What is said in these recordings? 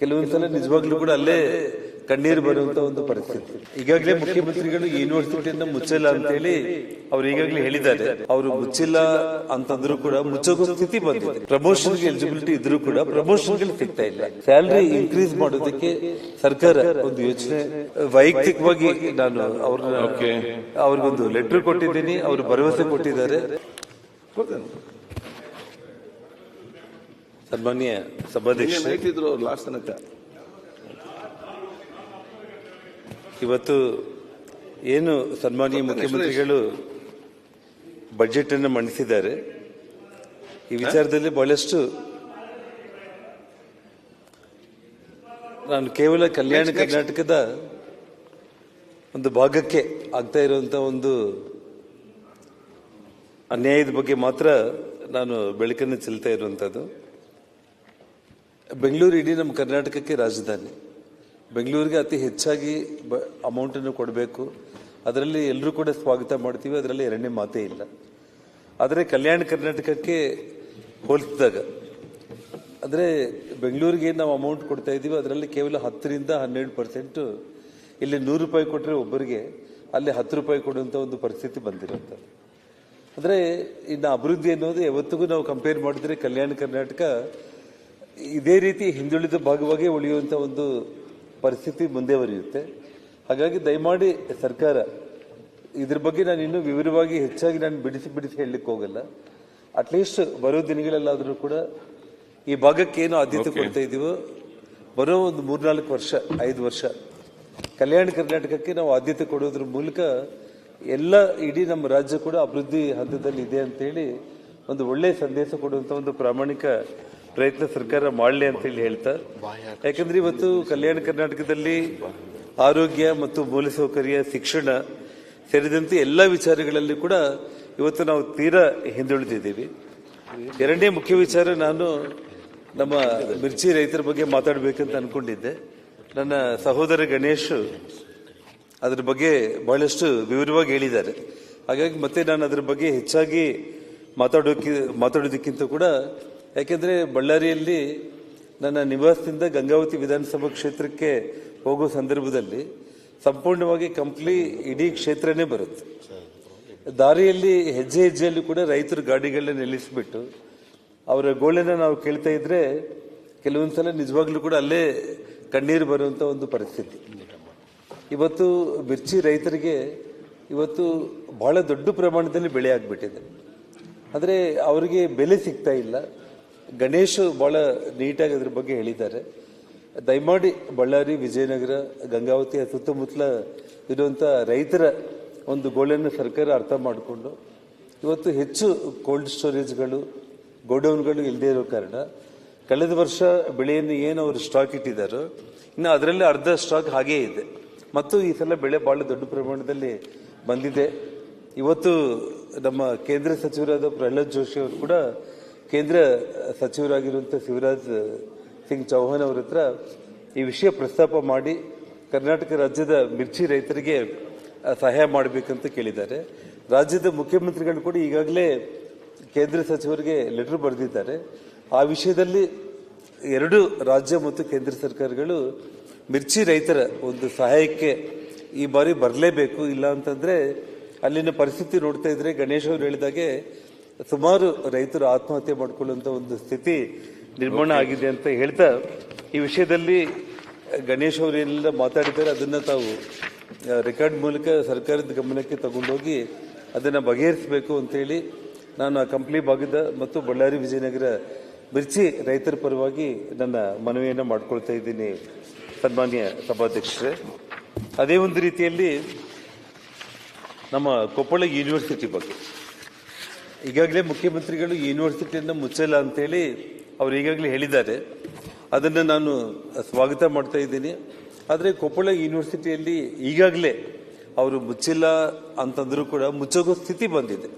ಕೆಲವೊಂದ್ಸಲ ನಿಜವಾಗ್ಲೂ ಕೂಡ ಅಲ್ಲೇ ಕಣ್ಣೀರು ಬರುವಂತ ಒಂದು ಪರಿಸ್ಥಿತಿ. ಈಗಾಗಲೇ ಮುಖ್ಯಮಂತ್ರಿಗಳು ಯೂನಿವರ್ಸಿಟಿಯನ್ನ ಮುಚ್ಚಲ್ಲ ಅಂತ ಹೇಳಿ ಅವ್ರು ಈಗಾಗಲೇ ಹೇಳಿದ್ದಾರೆ. ಅವರು ಮುಚ್ಚಿಲ್ಲ ಅಂತಂದ್ರೂ ಕೂಡ ಮುಚ್ಚೋ ಸ್ಥಿತಿ ಬಂದಿದೆ. ಪ್ರಮೋಷನ್ ಎಲಿಜಿಬಿಲಿಟಿ ಇದ್ರೂ ಕೂಡ ಪ್ರಮೋಷನ್ ಸಿಗ್ತಾ ಇಲ್ಲ. ಸ್ಯಾಲರಿ ಇನ್ಕ್ರೀಸ್ ಮಾಡೋದಕ್ಕೆ ಸರ್ಕಾರ ಒಂದು ಯೋಚನೆ, ವೈಯಕ್ತಿಕವಾಗಿ ನಾನು ಅವ್ರಿಗೊಂದು ಲೆಟರ್ ಕೊಟ್ಟಿದ್ದೀನಿ. ಅವರು ಭರವಸೆ ಕೊಟ್ಟಿದ್ದಾರೆ. ಸನ್ಮಾನ್ಯ ಸಭಾಧ್ಯಕ್ಷರು, ಇವತ್ತು ಏನು ಸನ್ಮಾನ್ಯ ಮುಖ್ಯಮಂತ್ರಿಗಳು ಬಜೆಟ್ ಅನ್ನು ಮಂಡಿಸಿದ್ದಾರೆ, ಈ ವಿಚಾರದಲ್ಲಿ ಬಹಳಷ್ಟು ನಾನು ಕೇವಲ ಕಲ್ಯಾಣ ಕರ್ನಾಟಕದ ಒಂದು ಭಾಗಕ್ಕೆ ಆಗ್ತಾ ಇರುವಂತಹ ಒಂದು ಅನ್ಯಾಯದ ಬಗ್ಗೆ ಮಾತ್ರ ನಾನು ಬೆಳಕನ್ನು ಚೆಲ್ತಾ ಇರುವಂತದ್ದು. ಬೆಂಗಳೂರು ಇಡೀ ನಮ್ಮ ಕರ್ನಾಟಕಕ್ಕೆ ರಾಜಧಾನಿ. ಬೆಂಗಳೂರಿಗೆ ಅತಿ ಹೆಚ್ಚಾಗಿ ಅಮೌಂಟ್ ಅನ್ನು ಕೊಡಬೇಕು. ಅದರಲ್ಲಿ ಎಲ್ಲರೂ ಕೂಡ ಸ್ವಾಗತ ಮಾಡ್ತೀವಿ, ಅದರಲ್ಲಿ ಎರಡನೇ ಮಾತೇ ಇಲ್ಲ. ಆದರೆ ಕಲ್ಯಾಣ ಕರ್ನಾಟಕಕ್ಕೆ ಹೋಲಿಸಿದಾಗ ಅಂದರೆ ಬೆಂಗಳೂರಿಗೆ ನಾವು ಅಮೌಂಟ್ ಕೊಡ್ತಾ ಇದ್ದೀವಿ, ಅದರಲ್ಲಿ ಕೇವಲ 10ರಿಂದ 12%. ಇಲ್ಲಿ 100 ರೂಪಾಯಿ ಕೊಟ್ಟರೆ ಒಬ್ಬರಿಗೆ, ಅಲ್ಲಿ 10 ರೂಪಾಯಿ ಕೊಡುವಂಥ ಒಂದು ಪರಿಸ್ಥಿತಿ ಬಂದಿರುವಂಥದ್ದು. ಅಂದರೆ ಇನ್ನು ಅಭಿವೃದ್ಧಿ ಅನ್ನೋದು ಯಾವತ್ತಿಗೂ ನಾವು ಕಂಪೇರ್ ಮಾಡಿದ್ರೆ ಕಲ್ಯಾಣ ಕರ್ನಾಟಕ ಇದೇ ರೀತಿ ಹಿಂದುಳಿದ ಭಾಗವಾಗಿ ಉಳಿಯುವಂಥ ಒಂದು ಪರಿಸ್ಥಿತಿ ಮುಂದೆ ಬರೆಯುತ್ತೆ. ಹಾಗಾಗಿ ದಯಮಾಡಿ ಸರ್ಕಾರ ಇದ್ರ ಬಗ್ಗೆ ನಾನು ಇನ್ನೂ ವಿವರವಾಗಿ ಹೆಚ್ಚಾಗಿ ನಾನು ಬಿಡಿಸಿ ಹೇಳಲಿಕ್ಕೆ ಹೋಗಲ್ಲ. ಅಟ್ಲೀಸ್ಟ್ ಬರೋ ದಿನಗಳಲ್ಲಾದರೂ ಕೂಡ ಈ ಭಾಗಕ್ಕೆ ಏನು ಆದ್ಯತೆ ಕೊಡ್ತಾ ಇದ್ದೀವೋ, ಬರೋ ಒಂದು 3-4 ವರ್ಷ 5 ವರ್ಷ ಕಲ್ಯಾಣ ಕರ್ನಾಟಕಕ್ಕೆ ನಾವು ಆದ್ಯತೆ ಕೊಡೋದ್ರ ಮೂಲಕ ಎಲ್ಲ ಇಡೀ ನಮ್ಮ ರಾಜ್ಯ ಕೂಡ ಅಭಿವೃದ್ಧಿ ಹಂತದಲ್ಲಿ ಇದೆ ಅಂತೇಳಿ ಒಂದು ಒಳ್ಳೆಯ ಸಂದೇಶ ಕೊಡುವಂಥ ಒಂದು ಪ್ರಾಮಾಣಿಕ ಪ್ರಯತ್ನ ಸರ್ಕಾರ ಮಾಡಲಿ ಅಂತ ಹೇಳಿ ಹೇಳ್ತಾ, ಯಾಕಂದ್ರೆ ಇವತ್ತು ಕಲ್ಯಾಣ ಕರ್ನಾಟಕದಲ್ಲಿ ಆರೋಗ್ಯ ಮತ್ತು ಮೂಲಸೌಕರ್ಯ, ಶಿಕ್ಷಣ ಸೇರಿದಂತೆ ಎಲ್ಲ ವಿಚಾರಗಳಲ್ಲಿ ಕೂಡ ಇವತ್ತು ನಾವು ತೀರಾ ಹಿಂದುಳಿದಿದ್ದೀವಿ. ಎರಡನೇ ಮುಖ್ಯ ವಿಚಾರ, ನಾನು ನಮ್ಮ ಮಿರ್ಚಿ ರೈತರ ಬಗ್ಗೆ ಮಾತಾಡಬೇಕಂತ ಅನ್ಕೊಂಡಿದ್ದೆ. ನನ್ನ ಸಹೋದರ ಗಣೇಶ್ ಅದ್ರ ಬಗ್ಗೆ ಬಹಳಷ್ಟು ವಿವರವಾಗಿ ಹೇಳಿದ್ದಾರೆ. ಹಾಗಾಗಿ ಮತ್ತೆ ನಾನು ಅದ್ರ ಬಗ್ಗೆ ಹೆಚ್ಚಾಗಿ ಮಾತಾಡೋದಕ್ಕಿಂತ ಕೂಡ, ಯಾಕೆಂದ್ರೆ ಬಳ್ಳಾರಿಯಲ್ಲಿ ನನ್ನ ನಿವಾಸದಿಂದ ಗಂಗಾವತಿ ವಿಧಾನಸಭಾ ಕ್ಷೇತ್ರಕ್ಕೆ ಹೋಗೋ ಸಂದರ್ಭದಲ್ಲಿ ಸಂಪೂರ್ಣವಾಗಿ ಇಡೀ ಕ್ಷೇತ್ರನೇ ಬರುತ್ತೆ. ದಾರಿಯಲ್ಲಿ ಹೆಜ್ಜೆ ಹೆಜ್ಜೆಯಲ್ಲಿ ಕೂಡ ರೈತರು ಗಾಡಿಗಳನ್ನ ನಿಲ್ಲಿಸಿಬಿಟ್ಟು ಅವರ ಗೋಳನ್ನ ನಾವು ಕೇಳ್ತಾ ಇದ್ರೆ ಕೆಲವೊಂದ್ಸಲ ನಿಜವಾಗ್ಲೂ ಕೂಡ ಅಲ್ಲೇ ಕಣ್ಣೀರು ಬರುವಂತ ಒಂದು ಪರಿಸ್ಥಿತಿ. ಇವತ್ತು ಮಿರ್ಚಿ ರೈತರಿಗೆ ಇವತ್ತು ಬಹಳ ದೊಡ್ಡ ಪ್ರಮಾಣದಲ್ಲಿ ಬೆಳೆ ಆಗ್ಬಿಟ್ಟಿದೆ. ಆದರೆ ಅವರಿಗೆ ಬೆಲೆ ಸಿಗ್ತಾ ಇಲ್ಲ. ಗಣೇಶ್ ಬಹಳ ನೀಟಾಗಿ ಅದ್ರ ಬಗ್ಗೆ ಹೇಳಿದ್ದಾರೆ. ದಯಮಾಡಿ ಬಳ್ಳಾರಿ, ವಿಜಯನಗರ, ಗಂಗಾವತಿಯ ಸುತ್ತಮುತ್ತಲ ಇರುವಂಥ ರೈತರ ಒಂದು ಗೋಳನ್ನು ಸರ್ಕಾರ ಅರ್ಥ ಮಾಡಿಕೊಂಡು ಇವತ್ತು ಹೆಚ್ಚು ಕೋಲ್ಡ್ ಸ್ಟೋರೇಜ್ಗಳು, ಗೋಡೌನ್ಗಳು ಇಲ್ಲದೇ ಇರೋ ಕಾರಣ ಕಳೆದ ವರ್ಷ ಬೆಳೆಯನ್ನು ಏನು ಅವರು ಸ್ಟಾಕ್ ಇಟ್ಟಿದ್ದಾರೋ ಇನ್ನು ಅದರಲ್ಲಿ ಅರ್ಧ ಸ್ಟಾಕ್ ಹಾಗೇ ಇದೆ. ಮತ್ತು ಈ ಸಲ ಬೆಳೆ ಬಹಳ ದೊಡ್ಡ ಪ್ರಮಾಣದಲ್ಲಿ ಬಂದಿದೆ. ಇವತ್ತು ನಮ್ಮ ಕೇಂದ್ರ ಸಚಿವರಾದ ಪ್ರಹ್ಲಾದ್ ಜೋಶಿ ಅವರು ಕೂಡ ಕೇಂದ್ರ ಸಚಿವರಾಗಿರುವಂಥ ಶಿವರಾಜ್ ಸಿಂಗ್ ಚೌಹಾಣ್ ಅವರ ಹತ್ರ ಈ ವಿಷಯ ಪ್ರಸ್ತಾಪ ಮಾಡಿ ಕರ್ನಾಟಕ ರಾಜ್ಯದ ಮಿರ್ಚಿ ರೈತರಿಗೆ ಸಹಾಯ ಮಾಡಬೇಕಂತ ಕೇಳಿದ್ದಾರೆ. ರಾಜ್ಯದ ಮುಖ್ಯಮಂತ್ರಿಗಳು ಕೂಡ ಈಗಾಗಲೇ ಕೇಂದ್ರ ಸಚಿವರಿಗೆ ಲೆಟರ್ ಬರೆದಿದ್ದಾರೆ. ಆ ವಿಷಯದಲ್ಲಿ ಎರಡು ರಾಜ್ಯ ಮತ್ತು ಕೇಂದ್ರ ಸರ್ಕಾರಗಳು ಮಿರ್ಚಿ ರೈತರ ಒಂದು ಸಹಾಯಕ್ಕೆ ಈ ಬಾರಿ ಬರಲೇಬೇಕು. ಇಲ್ಲ ಅಂತಂದ್ರೆ ಅಲ್ಲಿನ ಪರಿಸ್ಥಿತಿ ನೋಡ್ತಾ ಇದ್ರೆ ಗಣೇಶ್ ಅವರು ಹೇಳಿದಾಗೆ ಸುಮಾರು ರೈತರು ಆತ್ಮಹತ್ಯೆ ಮಾಡಿಕೊಳ್ಳುವಂತ ಒಂದು ಸ್ಥಿತಿ ನಿರ್ಮಾಣ ಆಗಿದೆ ಅಂತ ಹೇಳ್ತಾ, ಈ ವಿಷಯದಲ್ಲಿ ಗಣೇಶ್ ಅವರು ಏನೆಲ್ಲ ಮಾತಾಡಿದ್ದಾರೆ ಅದನ್ನ ತಾವು ರೆಕಾರ್ಡ್ ಮೂಲಕ ಸರ್ಕಾರದ ಗಮನಕ್ಕೆ ತಗೊಂಡೋಗಿ ಅದನ್ನ ಬಗೆಹರಿಸಬೇಕು ಅಂತೇಳಿ ನಾನು ಆ ಕಂಪ್ಲಿ ಭಾಗದ ಮತ್ತು ಬಳ್ಳಾರಿ, ವಿಜಯನಗರ ಮಿರ್ಚಿ ರೈತರ ಪರವಾಗಿ ನನ್ನ ಮನವಿಯನ್ನು ಮಾಡ್ಕೊಳ್ತಾ ಇದ್ದೀನಿ ಸನ್ಮಾನ್ಯ ಸಭಾಧ್ಯಕ್ಷರೇ. ಅದೇ ಒಂದು ರೀತಿಯಲ್ಲಿ ನಮ್ಮ ಕೊಪ್ಪಳ ಯೂನಿವರ್ಸಿಟಿ ಬಗ್ಗೆ ಈಗಾಗಲೇ ಮುಖ್ಯಮಂತ್ರಿಗಳು ಯೂನಿವರ್ಸಿಟಿಯನ್ನು ಮುಚ್ಚಲ್ಲ ಅಂತೇಳಿ ಅವರು ಈಗಾಗಲೇ ಹೇಳಿದ್ದಾರೆ. ಅದನ್ನು ನಾನು ಸ್ವಾಗತ ಮಾಡ್ತಾ ಇದ್ದೀನಿ. ಆದರೆ ಕೊಪ್ಪಳ ಯೂನಿವರ್ಸಿಟಿಯಲ್ಲಿ ಈಗಾಗಲೇ ಅವರು ಮುಚ್ಚಿಲ್ಲ ಅಂತಂದ್ರೂ ಕೂಡ ಮುಚ್ಚೋಗೋ ಸ್ಥಿತಿ ಬಂದಿದೆ.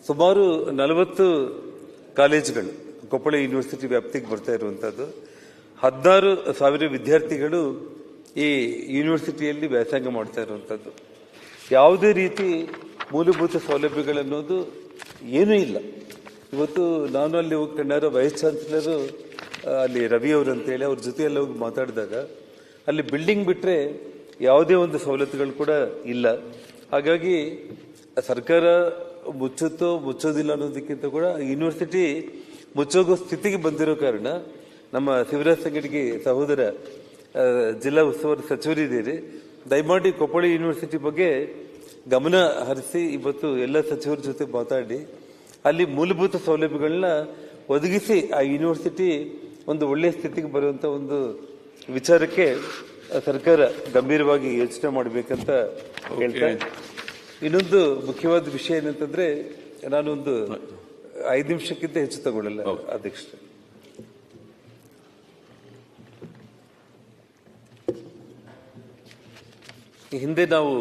ಸುಮಾರು 40 ಕಾಲೇಜುಗಳು ಕೊಪ್ಪಳ ಯೂನಿವರ್ಸಿಟಿ ವ್ಯಾಪ್ತಿಗೆ ಬರ್ತಾ ಇರುವಂಥದ್ದು. 16,000 ವಿದ್ಯಾರ್ಥಿಗಳು ಈ ಯೂನಿವರ್ಸಿಟಿಯಲ್ಲಿ ವ್ಯಾಸಂಗ ಮಾಡ್ತಾ ಇರುವಂಥದ್ದು. ಯಾವುದೇ ರೀತಿ ಮೂಲಭೂತ ಸೌಲಭ್ಯಗಳನ್ನೋದು ಏನೂ ಇಲ್ಲ. ಇವತ್ತು ನಾನು ಅಲ್ಲಿ ಹೋಗಿ ಕಂಡಾರ ವೈಸ್ ಚಾನ್ಸಲರು ಅಲ್ಲಿ ರವಿ ಅವರು ಅಂತೇಳಿ ಅವ್ರ ಜೊತೆ ಎಲ್ಲ ಹೋಗಿ ಮಾತಾಡಿದಾಗ ಅಲ್ಲಿ ಬಿಲ್ಡಿಂಗ್ ಬಿಟ್ಟರೆ ಯಾವುದೇ ಒಂದು ಸವಲತ್ತುಗಳು ಕೂಡ ಇಲ್ಲ. ಹಾಗಾಗಿ ಸರ್ಕಾರ ಮುಚ್ಚೋದಿಲ್ಲ ಅನ್ನೋದಕ್ಕಿಂತ ಕೂಡ ಯೂನಿವರ್ಸಿಟಿ ಮುಚ್ಚೋಗೋ ಸ್ಥಿತಿಗೆ ಬಂದಿರೋ ಕಾರಣ ನಮ್ಮ ಶಿವರಾಜ್ ಸಂಗಡಿಗೆ ಸಹೋದರ ಜಿಲ್ಲಾ ಉಸ್ತುವಾರಿ ಸಚಿವರಿದ್ದೀರಿ, ದಯಮಾಡಿ ಕೊಪ್ಪಳ ಯೂನಿವರ್ಸಿಟಿ ಬಗ್ಗೆ ಗಮನ ಹರಿಸಿ ಇವತ್ತು ಎಲ್ಲ ಸಚಿವರ ಜೊತೆ ಮಾತಾಡಿ ಅಲ್ಲಿ ಮೂಲಭೂತ ಸೌಲಭ್ಯಗಳನ್ನ ಒದಗಿಸಿ ಆ ಯೂನಿವರ್ಸಿಟಿ ಒಂದು ಒಳ್ಳೆಯ ಸ್ಥಿತಿಗೆ ಬರುವಂತ ಒಂದು ವಿಚಾರಕ್ಕೆ ಸರ್ಕಾರ ಗಂಭೀರವಾಗಿ ಯೋಚನೆ ಮಾಡಬೇಕಂತ ಹೇಳ್ತಾ. ಇನ್ನೊಂದು ಮುಖ್ಯವಾದ ವಿಷಯ ಏನಂತಂದ್ರೆ, ನಾನೊಂದು 5 ನಿಮಿಷಕ್ಕಿಂತ ಹೆಚ್ಚು ತಗೊಳ್ಳಲ್ಲ ಅಧ್ಯಕ್ಷರೇ. ಹಿಂದೆ ನಾವು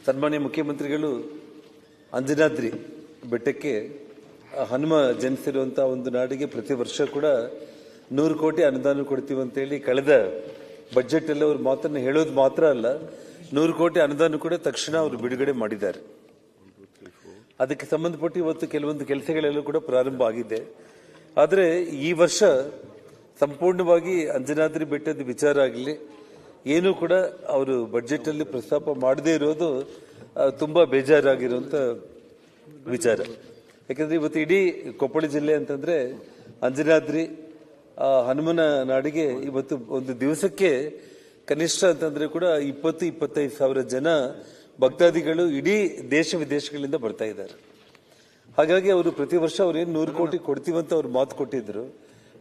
ಸನ್ಮಾನ್ಯ ಮುಖ್ಯಮಂತ್ರಿಗಳು ಅಂಜನಾದ್ರಿ ಬೆಟ್ಟಕ್ಕೆ ಹನುಮ ಜನಿಸಿರುವಂತಹ ಒಂದು ನಾಡಿಗೆ ಪ್ರತಿ ವರ್ಷ ಕೂಡ 100 ಕೋಟಿ ಅನುದಾನ ಕೊಡ್ತೀವಿ ಅಂತೇಳಿ ಕಳೆದ ಬಜೆಟ್ ಅಲ್ಲಿ ಅವ್ರ ಮಾತನ್ನು ಹೇಳೋದು ಮಾತ್ರ ಅಲ್ಲ, 100 ಕೋಟಿ ಅನುದಾನ ಕೂಡ ತಕ್ಷಣ ಅವರು ಬಿಡುಗಡೆ ಮಾಡಿದ್ದಾರೆ. ಅದಕ್ಕೆ ಸಂಬಂಧಪಟ್ಟು ಇವತ್ತು ಕೆಲವೊಂದು ಕೆಲಸಗಳೆಲ್ಲ ಕೂಡ ಪ್ರಾರಂಭ ಆಗಿದೆ. ಆದರೆ ಈ ವರ್ಷ ಸಂಪೂರ್ಣವಾಗಿ ಅಂಜನಾದ್ರಿ ಬೆಟ್ಟದ ವಿಚಾರ ಆಗಲಿ ಏನು ಕೂಡ ಅವರು ಬಜೆಟ್ ಅಲ್ಲಿ ಪ್ರಸ್ತಾಪ ಮಾಡದೇ ಇರೋದು ತುಂಬಾ ಬೇಜಾರಾಗಿರುವಂತ ವಿಚಾರ. ಯಾಕಂದ್ರೆ ಇವತ್ತು ಇಡೀ ಕೊಪ್ಪಳ ಜಿಲ್ಲೆ ಅಂತಂದ್ರೆ ಅಂಜನಾದ್ರಿ ಹನುಮನ ನಾಡಿಗೆ ಇವತ್ತು ಒಂದು ದಿವಸಕ್ಕೆ ಕನಿಷ್ಠ ಅಂತಂದ್ರೆ ಕೂಡ 20-25 ಸಾವಿರ ಜನ ಭಕ್ತಾದಿಗಳು ಇಡೀ ದೇಶ ವಿದೇಶಗಳಿಂದ ಬರ್ತಾ ಇದ್ದಾರೆ. ಹಾಗಾಗಿ ಅವರು ಪ್ರತಿ ವರ್ಷ ಅವ್ರೇನು 100 ಕೋಟಿ ಕೊಡ್ತೀವಂತ ಅವ್ರು ಮಾತು ಕೊಟ್ಟಿದ್ರು,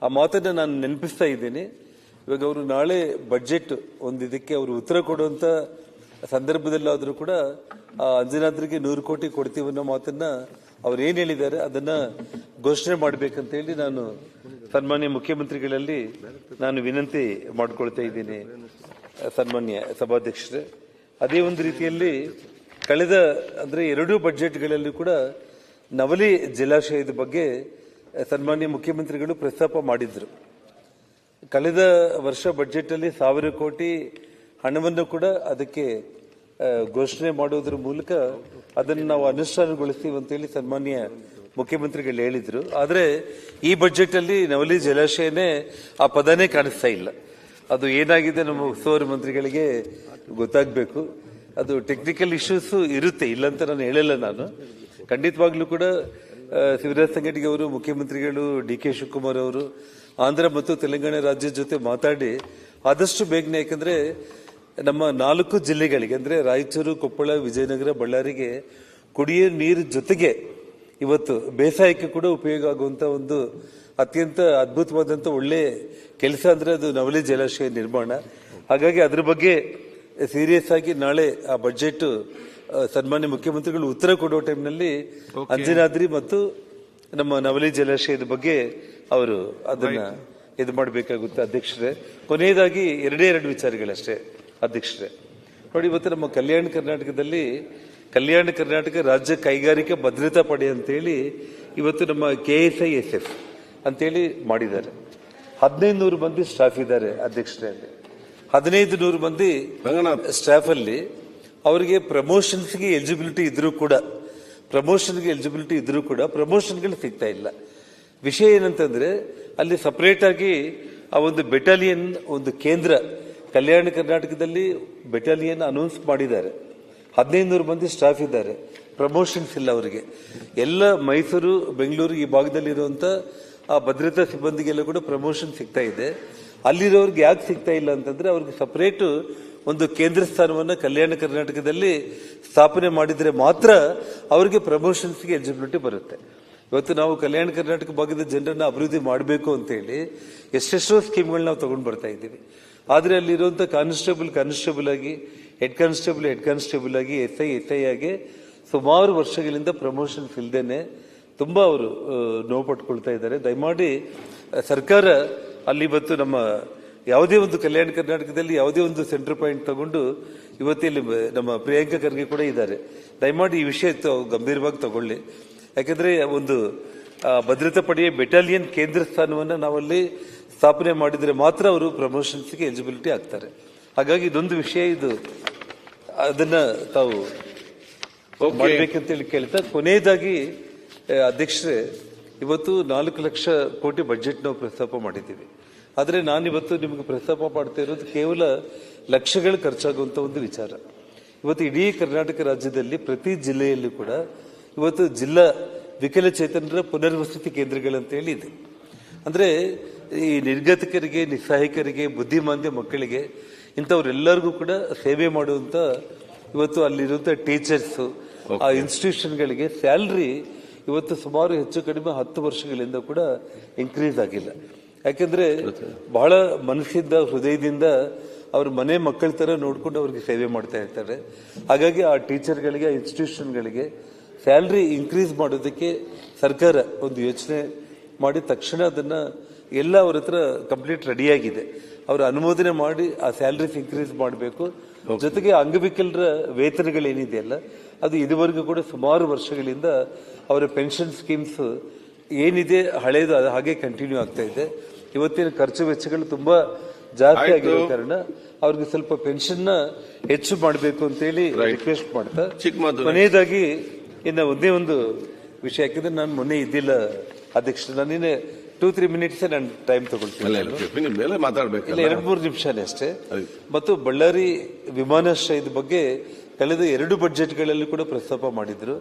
ಆ ಮಾತನ್ನ ನಾನು ನೆನಪಿಸ್ತಾ ಇದ್ದೀನಿ. ಇವಾಗ ಅವರು ನಾಳೆ ಬಜೆಟ್ ಒಂದು ಇದಕ್ಕೆ ಅವರು ಉತ್ತರ ಕೊಡುವಂತ ಸಂದರ್ಭದಲ್ಲಾದ್ರೂ ಕೂಡ ಅಂಜನಾದ್ರಿಗೆ 100 ಕೋಟಿ ಕೊಡ್ತೀವಿ ಅನ್ನೋ ಮಾತನ್ನ ಅವ್ರು ಏನ್ ಹೇಳಿದ್ದಾರೆ ಅದನ್ನ ಘೋಷಣೆ ಮಾಡ್ಬೇಕಂತ ಹೇಳಿ ನಾನು ಸನ್ಮಾನ್ಯ ಮುಖ್ಯಮಂತ್ರಿಗಳಲ್ಲಿ ನಾನು ವಿನಂತಿ ಮಾಡ್ಕೊಳ್ತಾ ಇದ್ದೀನಿ ಸನ್ಮಾನ್ಯ ಸಭಾಧ್ಯಕ್ಷರೇ. ಅದೇ ಒಂದು ರೀತಿಯಲ್ಲಿ ಕಳೆದ ಅಂದ್ರೆ 2 ಬಜೆಟ್ಗಳಲ್ಲಿ ಕೂಡ ನವಲಿ ಜಲಾಶಯದ ಬಗ್ಗೆ ಸನ್ಮಾನ್ಯ ಮುಖ್ಯಮಂತ್ರಿಗಳು ಪ್ರಸ್ತಾಪ ಮಾಡಿದ್ರು. ಕಳೆದ ವರ್ಷ ಬಜೆಟ್ ಅಲ್ಲಿ 1000 ಕೋಟಿ ಹಣವನ್ನು ಕೂಡ ಅದಕ್ಕೆ ಘೋಷಣೆ ಮಾಡೋದ್ರ ಮೂಲಕ ಅದನ್ನು ನಾವು ಅನುಷ್ಠಾನಗೊಳಿಸ್ತೀವಿ ಅಂತೇಳಿ ಸನ್ಮಾನ್ಯ ಮುಖ್ಯಮಂತ್ರಿಗಳು ಹೇಳಿದ್ರು. ಆದ್ರೆ ಈ ಬಜೆಟ್ ಅಲ್ಲಿ ನವಲಿ ಜಲಾಶಯನೇ ಆ ಪದನೇ ಕಾಣಿಸ್ತಾ ಇಲ್ಲ. ಅದು ಏನಾಗಿದೆ ನಮ್ಮ ಉಸ್ತುವಾರಿ ಮಂತ್ರಿಗಳಿಗೆ ಗೊತ್ತಾಗಬೇಕು. ಅದು ಟೆಕ್ನಿಕಲ್ ಇಶ್ಯೂಸ್ ಇರುತ್ತೆ, ಇಲ್ಲ ಅಂತ ನಾನು ಹೇಳಲ್ಲ. ನಾನು ಖಂಡಿತವಾಗ್ಲೂ ಕೂಡ ಶಿವರಾಜ್ ಸಂಗಡಿಗೆ ಅವರು, ಮುಖ್ಯಮಂತ್ರಿಗಳು DK ಶಿವಕುಮಾರ್ ಅವರು ಆಂಧ್ರ ಮತ್ತು ತೆಲಂಗಾಣ ರಾಜ್ಯದ ಜೊತೆ ಮಾತಾಡಿ ಆದಷ್ಟು ಬೇಗನೆ, ಯಾಕಂದ್ರೆ ನಮ್ಮ 4 ಜಿಲ್ಲೆಗಳಿಗೆ ಅಂದ್ರೆ ರಾಯಚೂರು, ಕೊಪ್ಪಳ, ವಿಜಯನಗರ, ಬಳ್ಳಾರಿಗೆ ಕುಡಿಯೋ ನೀರು ಜೊತೆಗೆ ಇವತ್ತು ಬೇಸಾಯಕ್ಕೆ ಕೂಡ ಉಪಯೋಗ ಆಗುವಂತ ಒಂದು ಅತ್ಯಂತ ಅದ್ಭುತವಾದಂತ ಒಳ್ಳೆ ಕೆಲಸ ಅಂದ್ರೆ ಅದು ನವಲಿ ಜಲಾಶಯ ನಿರ್ಮಾಣ. ಹಾಗಾಗಿ ಅದ್ರ ಬಗ್ಗೆ ಸೀರಿಯಸ್ ಆಗಿ ನಾಳೆ ಆ ಬಜೆಟ್ ಸನ್ಮಾನ್ಯ ಮುಖ್ಯಮಂತ್ರಿಗಳು ಉತ್ತರ ಕೊಡೋ ಟೈಮ್ನಲ್ಲಿ ಅಂಜನಾದ್ರಿ ಮತ್ತು ನಮ್ಮ ನವಲಿ ಜಲಾಶಯದ ಬಗ್ಗೆ ಅವರು ಅದನ್ನ ಇದು ಮಾಡಬೇಕಾಗುತ್ತೆ ಅಧ್ಯಕ್ಷರೇ. ಕೊನೆಯದಾಗಿ 2 ವಿಚಾರಗಳಷ್ಟೇ ಅಧ್ಯಕ್ಷರೇ. ನೋಡಿ, ಇವತ್ತು ನಮ್ಮ ಕಲ್ಯಾಣ ಕರ್ನಾಟಕದಲ್ಲಿ ಕಲ್ಯಾಣ ಕರ್ನಾಟಕ ರಾಜ್ಯ ಕೈಗಾರಿಕಾ ಭದ್ರತಾ ಪಡೆ ಅಂತೇಳಿ ಇವತ್ತು ನಮ್ಮ KSISF ಅಂತೇಳಿ ಮಾಡಿದ್ದಾರೆ. 1500 ಮಂದಿ ಸ್ಟಾಫ್ ಇದ್ದಾರೆ ಅಧ್ಯಕ್ಷರೇ. ಅಲ್ಲಿ 1500 ಮಂದಿ ಸ್ಟಾಫ್ ಅಲ್ಲಿ ಅವರಿಗೆ ಪ್ರಮೋಷನ್ಸ್ಗೆ ಎಲಿಜಿಬಿಲಿಟಿ ಇದ್ರೂ ಕೂಡ ಪ್ರಮೋಷನ್ಗಳು ಸಿಗ್ತಾ ಇಲ್ಲ. ವಿಷಯ ಏನಂತಂದ್ರೆ ಅಲ್ಲಿ ಸಪರೇಟ್ ಆಗಿ ಆ ಒಂದು ಬೆಟಾಲಿಯನ್, ಒಂದು ಕೇಂದ್ರ ಕಲ್ಯಾಣ ಕರ್ನಾಟಕದಲ್ಲಿ ಬೆಟಾಲಿಯನ್ ಅನೌನ್ಸ್ ಮಾಡಿದ್ದಾರೆ. 1500 ಮಂದಿ ಸ್ಟಾಫ್ ಇದ್ದಾರೆ, ಪ್ರಮೋಷನ್ಸ್ ಇಲ್ಲ ಅವರಿಗೆ. ಎಲ್ಲ ಮೈಸೂರು, ಬೆಂಗಳೂರು ಈ ಭಾಗದಲ್ಲಿರುವಂತ ಆ ಭದ್ರತಾ ಸಿಬ್ಬಂದಿಗೆಲ್ಲ ಕೂಡ ಪ್ರಮೋಷನ್ ಸಿಗ್ತಾ ಇದೆ. ಅಲ್ಲಿರೋರ್ಗೆ ಯಾಕೆ ಸಿಗ್ತಾ ಇಲ್ಲ ಅಂತಂದ್ರೆ ಅವ್ರಿಗೆ ಸಪರೇಟ್ ಒಂದು ಕೇಂದ್ರ ಸ್ಥಾನವನ್ನ ಕಲ್ಯಾಣ ಕರ್ನಾಟಕದಲ್ಲಿ ಸ್ಥಾಪನೆ ಮಾಡಿದ್ರೆ ಮಾತ್ರ ಅವರಿಗೆ ಪ್ರಮೋಷನ್ಸ್ಗೆ ಎಲಿಜಿಬಿಲಿಟಿ ಬರುತ್ತೆ. ಇವತ್ತು ನಾವು ಕಲ್ಯಾಣ ಕರ್ನಾಟಕ ಭಾಗದ ಜನರನ್ನ ಅಭಿವೃದ್ಧಿ ಮಾಡಬೇಕು ಅಂತ ಹೇಳಿ ಎಷ್ಟೆಷ್ಟೋ ಸ್ಕೀಮ್ಗಳನ್ನ ನಾವು ತಗೊಂಡು ಬರ್ತಾ ಇದ್ದೀವಿ. ಆದ್ರೆ ಅಲ್ಲಿರುವಂತ ಕಾನ್ಸ್ಟೇಬಲ್ ಆಗಿ, ಹೆಡ್ ಕಾನ್ಸ್ಟೇಬಲ್ ಆಗಿ, SI ಆಗಿ ಸುಮಾರು ವರ್ಷಗಳಿಂದ ಪ್ರಮೋಷನ್ಸ್ ಇಲ್ದೇನೆ ತುಂಬಾ ಅವರು ನೋವು ಪಟ್ಕೊಳ್ತಾ ಇದ್ದಾರೆ. ದಯಮಾಡಿ ಸರ್ಕಾರ ಅಲ್ಲಿ ಇವತ್ತು ನಮ್ಮ ಯಾವುದೇ ಒಂದು ಕಲ್ಯಾಣ ಕರ್ನಾಟಕದಲ್ಲಿ ಯಾವುದೇ ಒಂದು ಸೆಂಟರ್ ಪಾಯಿಂಟ್ ತಗೊಂಡು ಇವತ್ತಿಲ್ಲಿ ನಮ್ಮ ಪ್ರಿಯಾಂಕಾ ಖರ್ಗೆ ಕೂಡ ಇದ್ದಾರೆ. ದಯಮಾಡಿ ಈ ವಿಷಯ ಗಂಭೀರವಾಗಿ ತಗೊಳ್ಳಿ. ಯಾಕಂದ್ರೆ ಒಂದು ಭದ್ರತಾ ಪಡೆಯ ಬೆಟಾಲಿಯನ್ ಕೇಂದ್ರ ಸ್ಥಾನವನ್ನ ನಾವಲ್ಲಿ ಸ್ಥಾಪನೆ ಮಾಡಿದ್ರೆ ಮಾತ್ರ ಅವರು ಪ್ರಮೋಷನ್ಸ್ಗೆ ಎಲಿಜಿಬಿಲಿಟಿ ಆಗ್ತಾರೆ. ಹಾಗಾಗಿ ಇದೊಂದು ವಿಷಯ, ಇದು ಅದನ್ನ ತಾವು ಮಾಡ್ಬೇಕಂತೇಳಿ ಕೇಳ್ತಾ, ಕೊನೆಯದಾಗಿ ಅಧ್ಯಕ್ಷರೇ, ಇವತ್ತು 4 ಲಕ್ಷ ಕೋಟಿ ಬಜೆಟ್ ನಾವು ಪ್ರಸ್ತಾಪ ಮಾಡಿದ್ದೀವಿ. ಆದರೆ ನಾನಿವತ್ತು ನಿಮಗೆ ಪ್ರಸ್ತಾಪ ಮಾಡ್ತಾ ಇರೋದು ಕೇವಲ ಲಕ್ಷಗಳು ಖರ್ಚಾಗುವಂಥ ಒಂದು ವಿಚಾರ. ಇವತ್ತು ಇಡೀ ಕರ್ನಾಟಕ ರಾಜ್ಯದಲ್ಲಿ ಪ್ರತಿ ಜಿಲ್ಲೆಯಲ್ಲೂ ಕೂಡ ಇವತ್ತು ಜಿಲ್ಲಾ ವಿಕಲಚೇತನರ ಪುನರ್ವಸತಿ ಕೇಂದ್ರಗಳಂತೇಳಿ ಇದೆ. ಅಂದರೆ ಈ ನಿರ್ಗತಿಕರಿಗೆ, ನಿಸ್ಸಹಾಯಕರಿಗೆ, ಬುದ್ಧಿಮಾಂದ್ಯ ಮಕ್ಕಳಿಗೆ ಇಂಥವ್ರೆಲ್ಲರಿಗೂ ಕೂಡ ಸೇವೆ ಮಾಡುವಂಥ ಇವತ್ತು ಅಲ್ಲಿರುವಂಥ ಟೀಚರ್ಸು, ಆ ಇನ್ಸ್ಟಿಟ್ಯೂಷನ್ಗಳಿಗೆ ಸ್ಯಾಲ್ರಿ ಇವತ್ತು ಸುಮಾರು ಹೆಚ್ಚು ಕಡಿಮೆ 10 ವರ್ಷಗಳಿಂದ ಕೂಡ ಇನ್ಕ್ರೀಸ್ ಆಗಿಲ್ಲ. ಯಾಕೆಂದ್ರೆ ಬಹಳ ಮನಸ್ಸಿಂದ, ಹೃದಯದಿಂದ ಅವ್ರ ಮನೆ ಮಕ್ಕಳ ತರ ನೋಡ್ಕೊಂಡು ಅವ್ರಿಗೆ ಸೇವೆ ಮಾಡ್ತಾ ಇರ್ತಾರೆ. ಹಾಗಾಗಿ ಆ ಟೀಚರ್ಗಳಿಗೆ, ಆ ಇನ್ಸ್ಟಿಟ್ಯೂಷನ್ಗಳಿಗೆ ಸ್ಯಾಲ್ರಿ ಇನ್ಕ್ರೀಸ್ ಮಾಡೋದಕ್ಕೆ ಸರ್ಕಾರ ಒಂದು ಯೋಚನೆ ಮಾಡಿ ತಕ್ಷಣ ಅದನ್ನ ಎಲ್ಲ ಅವ್ರ ಹತ್ರ ಕಂಪ್ಲೀಟ್ ರೆಡಿಯಾಗಿದೆ. ಅವ್ರ ಅನುಮೋದನೆ ಮಾಡಿ ಆ ಸ್ಯಾಲ್ರೀಸ್ ಇನ್ಕ್ರೀಸ್ ಮಾಡಬೇಕು. ಜೊತೆಗೆ ಅಂಗವಿಕಲರ ವೇತನಗಳೇನಿದೆಯಲ್ಲ ಅದು ಇದುವರೆಗೂ ಕೂಡ ಸುಮಾರು ವರ್ಷಗಳಿಂದ ಅವರ ಪೆನ್ಷನ್ ಸ್ಕೀಮ್ಸ್ ಏನಿದೆ ಹಳೇದು ಅದು ಹಾಗೆ ಕಂಟಿನ್ಯೂ ಆಗ್ತಾ ಇದೆ. ಇವತ್ತಿನ ಖರ್ಚು ವೆಚ್ಚಗಳು ತುಂಬಾ ಜಾಸ್ತಿ ಆಗಿರೋ ಕಾರಣ ಅವ್ರಿಗೆ ಸ್ವಲ್ಪ ಪೆನ್ಷನ್ ನ ಹೆಚ್ಚು ಮಾಡಬೇಕು ಅಂತೇಳಿ ರಿಕ್ವೆಸ್ಟ್ ಮಾಡ್ತಾ, ಕೊನೆಯದಾಗಿ ಇನ್ನು ಒಂದೇ ಒಂದು ವಿಷಯ, ಯಾಕಂದ್ರೆ ನಾನು ಮೊನ್ನೆ ಇದ್ದಿಲ್ಲ ಅಧ್ಯಕ್ಷ, ನಾನಿನ್ನೆ 2-3 ಮಿನಿಟ್ಸ್ ನಾನು ಟೈಮ್ ತಗೊಳ್ತೀನಿ, 2-3 ನಿಮಿಷನೇ ಅಷ್ಟೇ. ಮತ್ತು ಬಳ್ಳಾರಿ ವಿಮಾನಾಶ್ರಯದ ಬಗ್ಗೆ ಕಳೆದ 2 ಬಜೆಟ್ಗಳಲ್ಲಿ ಕೂಡ ಪ್ರಸ್ತಾಪ ಮಾಡಿದ್ರು.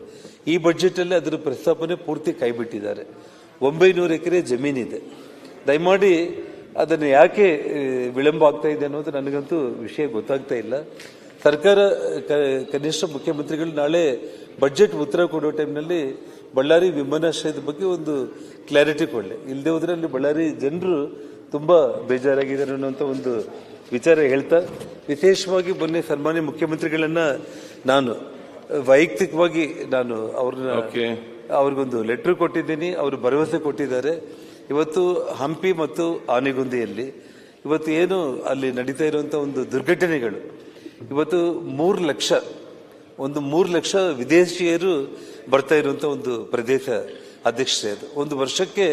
ಈ ಬಜೆಟ್ ಅಲ್ಲಿ ಅದರ ಪ್ರಸ್ತಾಪನೆ ಪೂರ್ತಿ ಕೈಬಿಟ್ಟಿದ್ದಾರೆ. 900 ಎಕರೆ ಜಮೀನಿದೆ. ದಯಮಾಡಿ ಅದನ್ನು ಯಾಕೆ ವಿಳಂಬ ಆಗ್ತಾ ಇದೆ ಅನ್ನೋದು ನನಗಂತೂ ವಿಷಯ ಗೊತ್ತಾಗ್ತಾ ಇಲ್ಲ. ಸರ್ಕಾರ ಕನಿಷ್ಠ ಮುಖ್ಯಮಂತ್ರಿಗಳು ನಾಳೆ ಬಜೆಟ್ ಉತ್ತರ ಕೊಡೋ ಟೈಮ್ನಲ್ಲಿ ಬಳ್ಳಾರಿ ವಿಮಾನಾಶ್ರಯದ ಬಗ್ಗೆ ಒಂದು ಕ್ಲಾರಿಟಿ ಕೊಡಲಿ. ಇಲ್ಲದೆ ಹೋದ್ರೆ ಅಲ್ಲಿ ಬಳ್ಳಾರಿ ಜನರು ತುಂಬಾ ಬೇಜಾರಾಗಿದ್ದಾರೆ ಅನ್ನೋಂಥ ಒಂದು ವಿಚಾರ ಹೇಳ್ತಾ, ವಿಶೇಷವಾಗಿ ಮೊನ್ನೆ ಸನ್ಮಾನ್ಯ ಮುಖ್ಯಮಂತ್ರಿಗಳನ್ನ ನಾನು ವೈಯಕ್ತಿಕವಾಗಿ ನಾನು ಅವ್ರಿಗೊಂದು ಲೆಟರ್ ಕೊಟ್ಟಿದ್ದೀನಿ. ಅವರು ಭರವಸೆ ಕೊಟ್ಟಿದ್ದಾರೆ. ಇವತ್ತು ಹಂಪಿ ಮತ್ತು ಆನೆಗುಂದಿಯಲ್ಲಿ ಇವತ್ತು ಏನು ಅಲ್ಲಿ ನಡೀತಾ ಇರುವಂತ ಒಂದು ದುರ್ಘಟನೆಗಳು, ಇವತ್ತು 3 ಲಕ್ಷ ವಿದೇಶಿಯರು ಬರ್ತಾ ಇರುವಂತ ಒಂದು ಪ್ರದೇಶ ಅಧ್ಯಕ್ಷತೆ. ಅದು ಒಂದು ವರ್ಷಕ್ಕೆ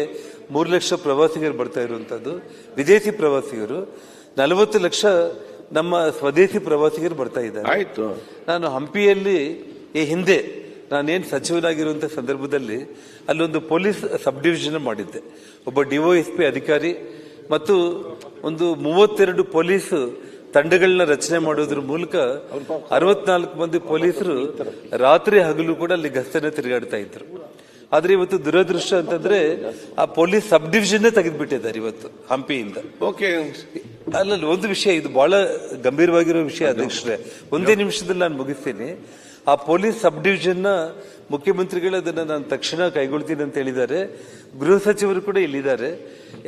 3 ಲಕ್ಷ ಪ್ರವಾಸಿಗರು ಬರ್ತಾ ಇರುವಂತದ್ದು, ವಿದೇಶಿ ಪ್ರವಾಸಿಗರು. 40 ಲಕ್ಷ ನಮ್ಮ ಸ್ವದೇಶಿ ಪ್ರವಾಸಿಗರು ಬರ್ತಾ ಇದ್ದಾರೆ. ಆಯ್ತು. ನಾನು ಹಂಪಿಯಲ್ಲಿ ಈ ಹಿಂದೆ ನಾನೇನು ಸಚಿವನಾಗಿರುವಂತ ಸಂದರ್ಭದಲ್ಲಿ ಅಲ್ಲೊಂದು ಪೊಲೀಸ್ ಸಬ್ ಡಿವಿಷನ್ ಮಾಡಿದ್ದೆ. ಒಬ್ಬ ಡಿವೈಎಸ್ಪಿ ಅಧಿಕಾರಿ ಮತ್ತು ಒಂದು 32 ಪೊಲೀಸ್ ತಂಡಗಳನ್ನ ರಚನೆ ಮಾಡೋದ್ರ ಮೂಲಕ 64 ಮಂದಿ ಪೊಲೀಸರು ರಾತ್ರಿ ಹಗಲು ಕೂಡ ಅಲ್ಲಿ ಗಸ್ತನ್ನ ತಿರುಗಾಡ್ತಾ ಇದ್ರು. ಆದ್ರೆ ಇವತ್ತು ದುರದೃಷ್ಟ ಅಂತಂದ್ರೆ ಆ ಪೊಲೀಸ್ ಸಬ್ ಡಿವಿಷನ್ ತೆಗೆದುಬಿಟ್ಟಿದ್ದಾರೆ ಇವತ್ತು ಹಂಪಿಯಿಂದ. ಅಲ್ಲಲ್ಲಿ ಒಂದು ವಿಷಯ, ಇದು ಬಹಳ ಗಂಭೀರವಾಗಿರೋ ವಿಷಯ ಅಧ್ಯಕ್ಷರೇ, ಒಂದೇ ನಿಮಿಷದಲ್ಲಿ ನಾನು ಮುಗಿಸ್ತೀನಿ. ಆ ಪೊಲೀಸ್ ಸಬ್ ಡಿವಿಷನ್ ನ ಮುಖ್ಯಮಂತ್ರಿಗಳು ಅದನ್ನ ನಾನು ತಕ್ಷಣ ಕೈಗೊಳ್ತೀನಿ ಅಂತ ಹೇಳಿದ್ದಾರೆ. ಗೃಹ ಸಚಿವರು ಕೂಡ ಇಲ್ಲಿದ್ದಾರೆ.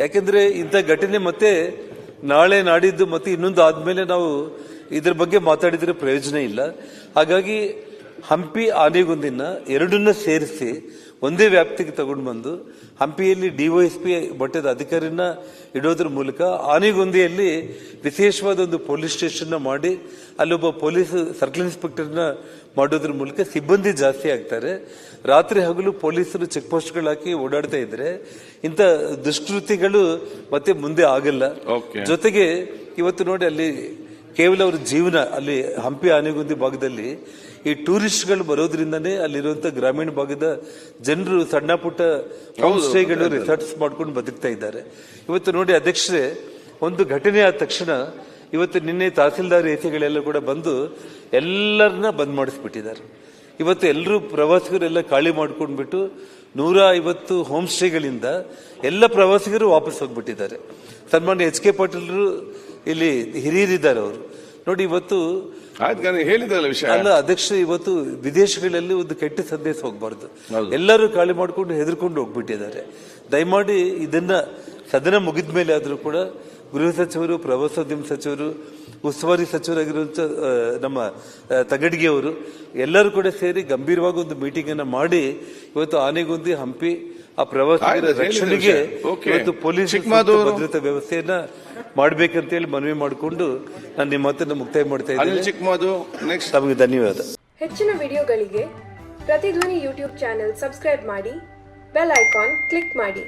ಯಾಕೆಂದ್ರೆ ಇಂಥ ಘಟನೆ ಮತ್ತೆ ನಾಳೆ ನಾಡಿದ್ದು ಮತ್ತೆ ಇನ್ನೊಂದು ಆದ್ಮೇಲೆ ನಾವು ಇದ್ರ ಬಗ್ಗೆ ಮಾತಾಡಿದ್ರೆ ಪ್ರಯೋಜನ ಇಲ್ಲ. ಹಾಗಾಗಿ ಹಂಪಿ ಆನೆಗುಂದಿನ ಎರಡನ್ನ ಸೇರಿಸಿ ಒಂದೇ ವ್ಯಾಪ್ತಿಗೆ ತಗೊಂಡು ಬಂದು ಹಂಪಿಯಲ್ಲಿ ಡಿವೈಎಸ್ಪಿ ಮಟ್ಟದ ಅಧಿಕಾರಿನ ಇಡೋದ್ರ ಮೂಲಕ ಆನೆಗುಂದಿಯಲ್ಲಿ ವಿಶೇಷವಾದ ಒಂದು ಪೊಲೀಸ್ ಸ್ಟೇಷನ್ ಮಾಡಿ ಅಲ್ಲೊಬ್ಬ ಪೊಲೀಸ್ ಸರ್ಕಲ್ ಇನ್ಸ್ಪೆಕ್ಟರ್ನ ಮಾಡೋದ್ರ ಮೂಲಕ ಸಿಬ್ಬಂದಿ ಜಾಸ್ತಿ ಆಗ್ತಾರೆ. ರಾತ್ರಿ ಹಗಲು ಪೊಲೀಸರು ಚೆಕ್ ಪೋಸ್ಟ್ಗಳು ಹಾಕಿ ಓಡಾಡ್ತಾ ಇದ್ರೆ ಇಂಥ ದುಷ್ಕೃತಿಗಳು ಮತ್ತೆ ಮುಂದೆ ಆಗಲ್ಲ. ಜೊತೆಗೆ ಇವತ್ತು ನೋಡಿ ಅಲ್ಲಿ ಕೇವಲ ಅವ್ರ ಜೀವನ ಅಲ್ಲಿ ಹಂಪಿ ಆನೆಗುಂದಿ ಭಾಗದಲ್ಲಿ ಈ ಟೂರಿಸ್ಟ್ಗಳು ಬರೋದ್ರಿಂದನೇ ಅಲ್ಲಿರುವಂತ ಗ್ರಾಮೀಣ ಭಾಗದ ಜನರು ಸಣ್ಣ ಪುಟ್ಟ ಹೋಮ್ ಸ್ಟೇಗಳು, ರಿಸಾರ್ಟ್ಸ್ ಮಾಡ್ಕೊಂಡು ಬದುಕ್ತಾ ಇದ್ದಾರೆ. ಇವತ್ತು ನೋಡಿ ಅಧ್ಯಕ್ಷರೇ, ಒಂದು ಘಟನೆ ಆದ ತಕ್ಷಣ ಇವತ್ತು ನಿನ್ನೆ ತಹಸೀಲ್ದಾರ್ ಎಸಿಗಳೆಲ್ಲ ಕೂಡ ಬಂದು ಎಲ್ಲರನ್ನ ಬಂದ್ ಮಾಡಿಸ್ಬಿಟ್ಟಿದ್ದಾರೆ. ಇವತ್ತು ಎಲ್ಲರೂ ಪ್ರವಾಸಿಗರೆಲ್ಲ ಖಾಲಿ ಮಾಡ್ಕೊಂಡ್ಬಿಟ್ಟು 150 ಹೋಮ್ ಸ್ಟೇಗಳಿಂದ ಎಲ್ಲ ಪ್ರವಾಸಿಗರು ವಾಪಸ್ ಹೋಗ್ಬಿಟ್ಟಿದ್ದಾರೆ. ಸನ್ಮಾನ್ಯ ಎಚ್ ಕೆ ಪಾಟೀಲ್ರು ಇಲ್ಲಿ ಹಿರಿಯರಿದ್ದಾರೆ. ಅವರು ನೋಡಿ ಇವತ್ತು ಹೇಳಿದ್ರಲ್ಲ ವಿಷಯ ಅಲ್ಲ ಅಧ್ಯಕ್ಷ, ಇವತ್ತು ವಿದೇಶಗಳಲ್ಲಿ ಒಂದು ಕೆಟ್ಟ ಸಂದೇಶ ಹೋಗ್ಬಾರ್ದು. ಎಲ್ಲರೂ ಖಾಲಿ ಮಾಡ್ಕೊಂಡು ಹೆದರ್ಕೊಂಡು ಹೋಗ್ಬಿಟ್ಟಿದ್ದಾರೆ. ದಯಮಾಡಿ ಇದನ್ನ ಸದನ ಮುಗಿದ ಮೇಲೆ ಆದ್ರೂ ಕೂಡ ಗೃಹ ಸಚಿವರು, ಪ್ರವಾಸೋದ್ಯಮ ಸಚಿವರು, ಉಸ್ತುವಾರಿ ಸಚಿವರಾಗಿರುವಂತ ನಮ್ಮ ತಗಡ್ಗಿ ಅವರು ಎಲ್ಲರೂ ಕೂಡ ಸೇರಿ ಗಂಭೀರವಾಗಿ ಒಂದು ಮೀಟಿಂಗ್ ಅನ್ನ ಮಾಡಿ ಇವತ್ತು ಆನೆಗುಂದಿ, ಹಂಪಿ ಆ ಪ್ರವಾಸಿಗರ ರಕ್ಷಣೆಗೆ ಇವತ್ತು ಪೊಲೀಸ್ ಭದ್ರತಾ ವ್ಯವಸ್ಥೆಯನ್ನ ಮಾಡ್ಬೇಕಂತೇಳಿ ಮನವಿ ಮಾಡಿಕೊಂಡು ನಾನು ನಿಮ್ಮ ಮಾತನ್ನು ಮುಕ್ತಾಯ ಮಾಡ್ತಾ ಇದ್ದೀನಿ. ತಮಗೆ ಧನ್ಯವಾದ. ಹೆಚ್ಚಿನ ವಿಡಿಯೋಗಳಿಗೆ ಪ್ರತಿಧ್ವನಿ ಯೂಟ್ಯೂಬ್ ಚಾನೆಲ್ ಸಬ್ಸ್ಕ್ರೈಬ್ ಮಾಡಿ, ಬೆಲ್ ಐಕಾನ್ ಕ್ಲಿಕ್ ಮಾಡಿ.